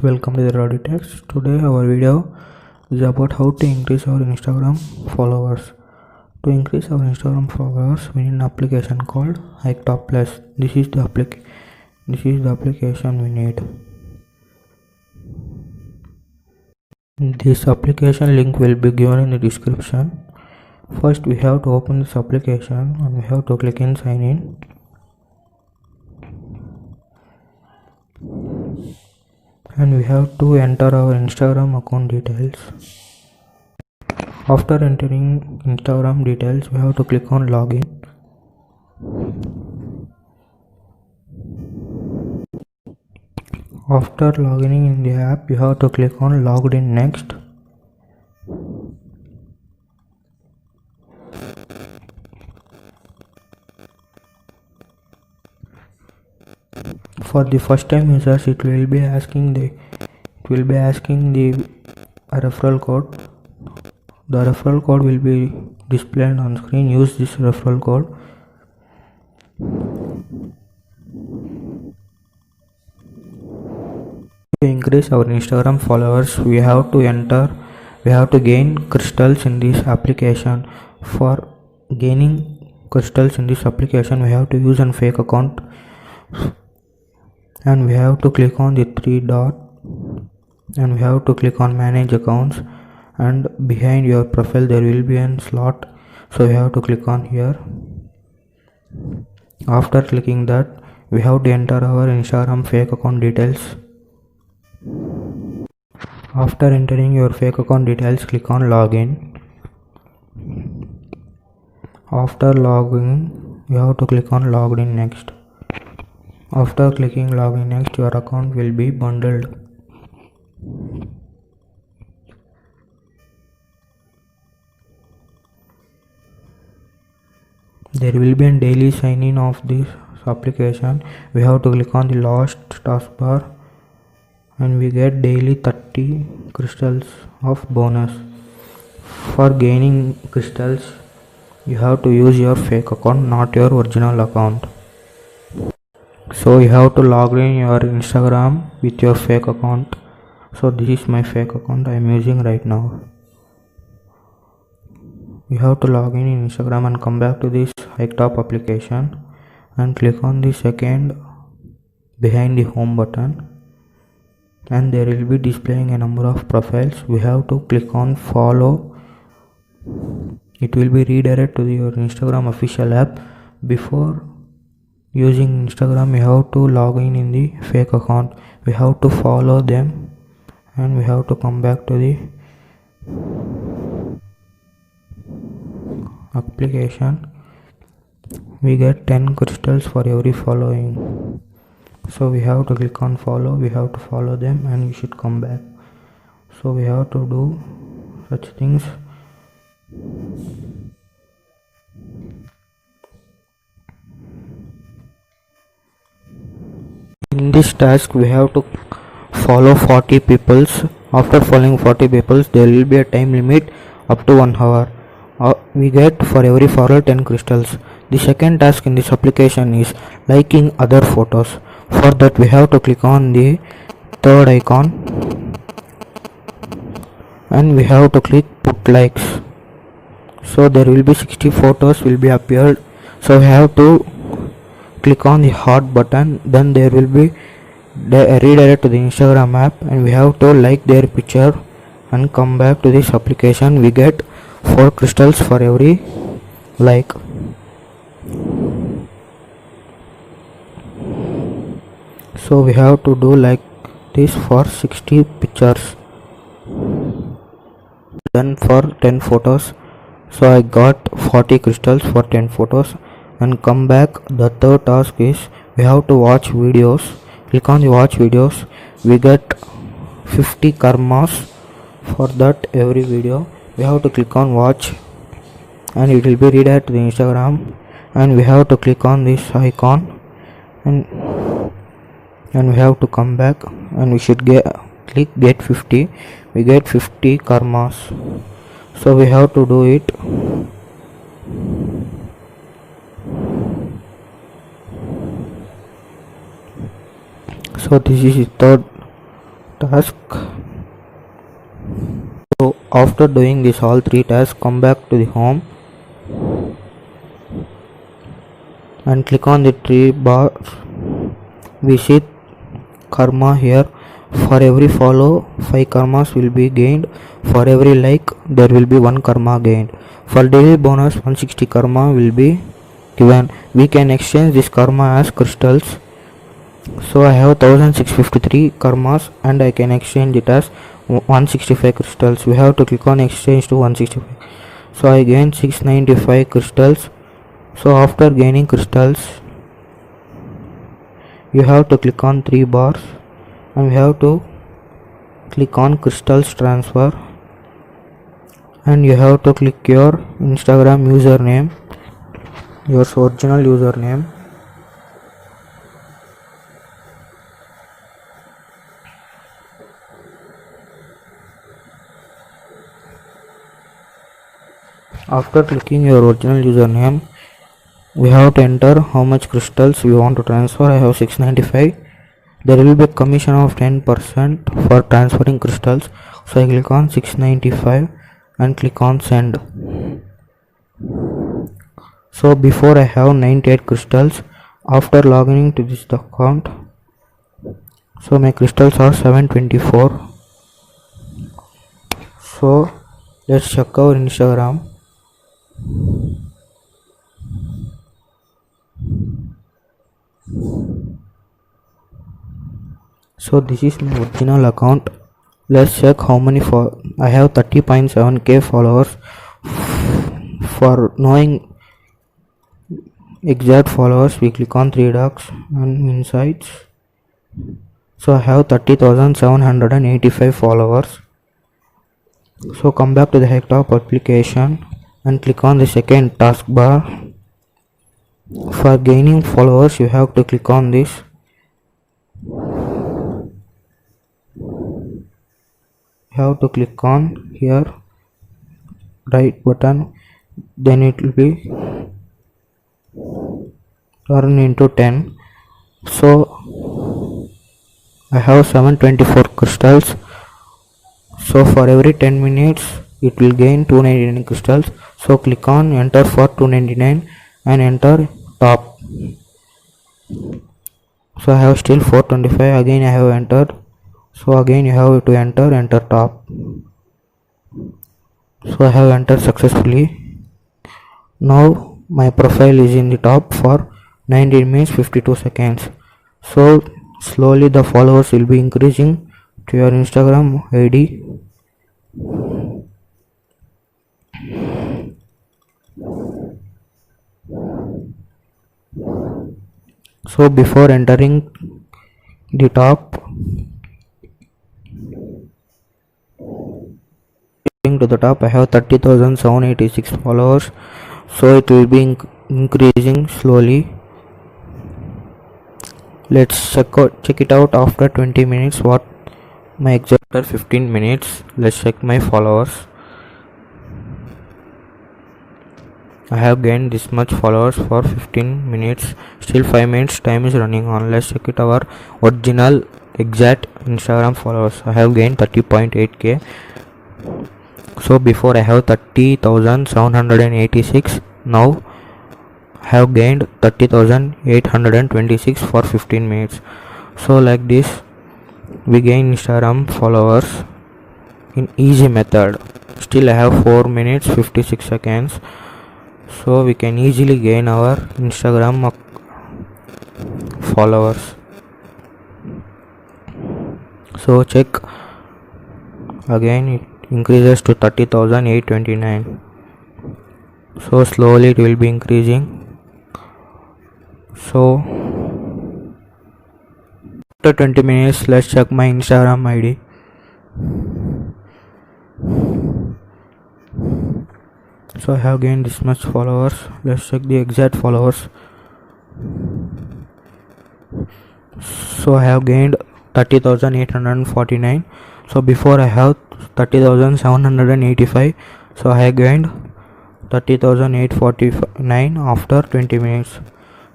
welcome to the Roditex. Today our video is about how to increase our Instagram followers. To increase our Instagram followers, we need an application called HikeTop Plus. This is the application we need. This application link will be given in the description. First we have to open this application and we have to click in sign in. And we have to enter our Instagram account details. After entering Instagram details, we have to click on login. After logging in the app, you have to click on logged in next. For the first time users, it will be asking the referral code. The referral code will be displayed on screen. Use this referral code. To increase our Instagram followers, we have to gain crystals in this application. For gaining crystals in this application, we have to use a fake account. And we have to click on the three dot and we have to click on manage accounts, and behind your profile there will be a slot, so we have to click on here. After clicking that, we have to enter our Instagram fake account details. After entering your fake account details, click on login. After logging, you have to click on logged in next. After clicking login next, your account will be bundled. There will be a daily sign in of this application. We have to click on the last taskbar and we get daily 30 crystals of bonus. For gaining crystals, you have to use your fake account, not your original account. So you have to log in your Instagram with your fake account. So this is my fake account I am using right now. You have to log in Instagram and come back to this HikeTop application and click on the second behind the home button, and there will be displaying a number of profiles. We have to click on follow. It will be redirected to your Instagram official app. Before using Instagram, you have to log in the fake account. We have to follow them and we have to come back to the application. We get 10 crystals for every following. So we have to click on follow. We have to follow them and we should come back. So we have to do such things. In this task, we have to follow 40 people. After following 40 people, there will be a time limit up to 1 hour. We get for every follower 10 crystals. The second task in this application is liking other photos. For that, we have to click on the third icon and we have to click put likes. So there will be 60 photos will be appeared. So we have to click on the heart button, then there will be redirect to the Instagram app and we have to like their picture and come back to this application. We get 4 crystals for every like. So we have to do like this for 60 pictures, then for 10 photos. So I got 40 crystals for 10 photos. And come back. The third task is we have to watch videos. Click on the watch videos. We get 50 karmas. For that, every video we have to click on watch and it will be redirected to the Instagram, and we have to click on this icon and we have to come back and we should click get 50. We get 50 karmas. So we have to do it. So this is the third task. So after doing this all 3 tasks, come back to the home and click on the 3 bar. We see karma here. For every follow, 5 karmas will be gained. For every like, there will be 1 karma gained. For daily bonus, 160 karma will be given. We can exchange this karma as crystals. So I have 1653 karmas and I can exchange it as 165 crystals. We have to click on exchange to 165. So I gain 695 crystals. So after gaining crystals, you have to click on 3 bars and we have to click on crystals transfer, and you have to click your Instagram username, your original username. After clicking your original username, we have to enter how much crystals we want to transfer. I have 695. There will be a commission of 10% for transferring crystals. So I click on 695 and click on send. So before I have 98 crystals. After logging into this account, so my crystals are 724. So let's check our Instagram. So this is my original account. Let's check how many I have 30.7k followers. For knowing exact followers, we click on 3 dots and insights. So I have 30,785 followers. So come back to the Hectop application and click on the second taskbar. For gaining followers, you have to click on this. You have to click on here right button, then it will be turn into 10. So I have 724 crystals. So for every 10 minutes it will gain 299 crystals. So click on enter for 299 and enter top. So I have still 425. Again I have entered. So again you have to enter top. So I have entered successfully. Now my profile is in the top for 19 minutes 52 seconds. So slowly the followers will be increasing to your Instagram ID. So before entering the top, to the top, I have 30,786 followers. So it will be increasing slowly. Let's check it out after 20 minutes. What my exact after 15 minutes. Let's check my followers. I have gained this much followers for 15 minutes. Still 5 minutes time is running on. Let's check it our original exact Instagram followers. I have gained 30.8k. So before I have 30,786. Now I have gained 30,826 for 15 minutes. So like this we gain Instagram followers in easy method. Still I have 4 minutes 56 seconds. So we can easily gain our Instagram followers. So check again, it increases to 30,829. So slowly it will be increasing. So after 20 minutes, let's check my Instagram ID. So I have gained this much followers. Let's check the exact followers. So I have gained 30,849. So before I have 30,785. So I have gained 30,849 after 20 minutes.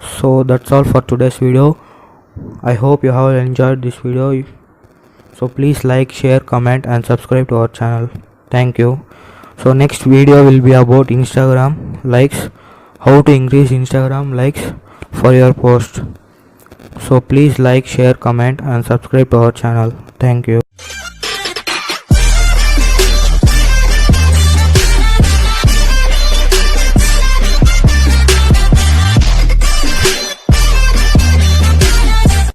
So that's all for today's video. I hope you have enjoyed this video. So please like, share, comment and subscribe to our channel. Thank you. So next video will be about Instagram likes, how to increase Instagram likes for your post. So please like, share, comment and subscribe to our channel. Thank you.